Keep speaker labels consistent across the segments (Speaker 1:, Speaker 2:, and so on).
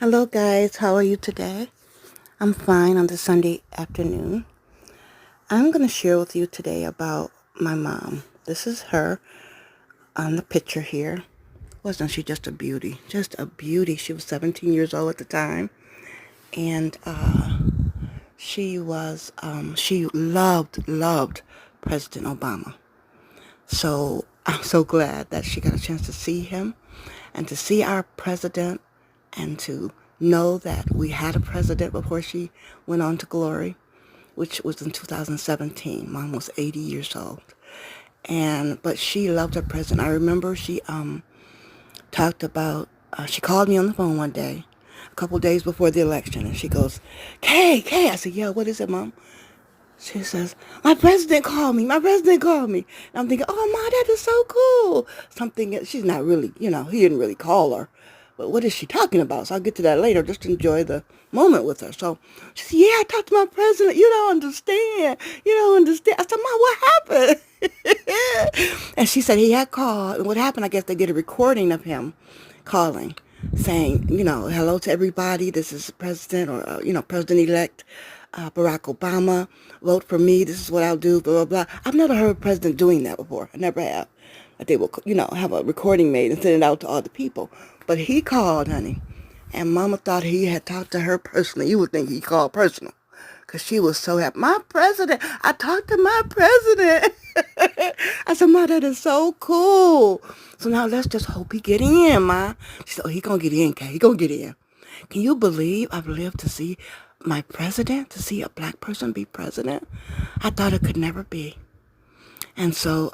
Speaker 1: Hello, guys. How are you today? I'm fine on this Sunday afternoon. I'm going to share with you today about my mom. This is her on the picture here. Wasn't she just a beauty? Just a beauty. She was 17 years old at the time. And she loved President Obama. So I'm so glad that she got a chance to see him and to see our president and to know that we had a president before she went on to glory, which was in 2017. Mom was 80 years old. But she loved her president. I remember she talked about, she called me on the phone one day, a couple days before the election, and she goes, Kay. I said, yeah, what is it, Mom? She says, my president called me. My president called me. And I'm thinking, oh, Ma, that is so cool. Something, she's not really, he didn't really call her. But what is she talking about? So I'll get to that later. Just enjoy the moment with her. So she said, yeah, I talked to my president. You don't understand. You don't understand. I said, Ma, what happened? And she said he had called. And what happened, I guess they did a recording of him calling, saying, hello to everybody. This is President or, President-elect Barack Obama. Vote for me. This is what I'll do, blah, blah, blah. I've never heard a president doing that before. I never have. That they will, have a recording made and send it out to all the people. But he called, honey. And Mama thought he had talked to her personally. You would think he called personal. Because she was so happy. My president. I talked to my president. I said, Ma, that is so cool. So now let's just hope he get in, Ma. She said, oh, he going to get in, Kay. He going to get in. Can you believe I've lived to see my president, to see a black person be president? I thought it could never be. And so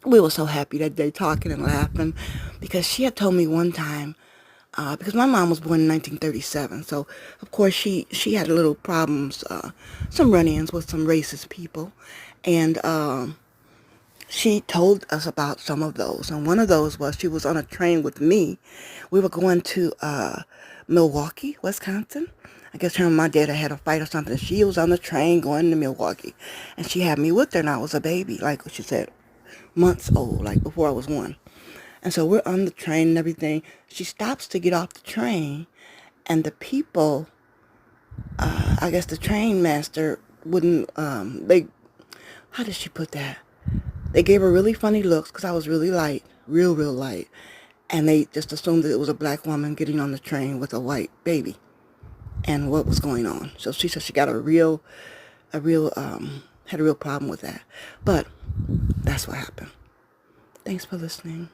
Speaker 1: we were so happy that day, talking and laughing, because she had told me one time, because my mom was born in 1937, so of course she had a little problems, some run-ins with some racist people, and she told us about some of those. And one of those was she was on a train with me. We were going to Milwaukee, Wisconsin. I guess her and my dad had a fight or something. She was on the train going to Milwaukee. And she had me with her, and I was a baby, like what she said, months old, like before I was one. And so we're on the train and everything. She stops to get off the train, and the people, I guess the train master wouldn't, how did she put that? They gave her really funny looks because I was really light, real light. And they just assumed that it was a black woman getting on the train with a white baby and what was going on. So she said she got had a real problem with that. But that's what happened. Thanks for listening.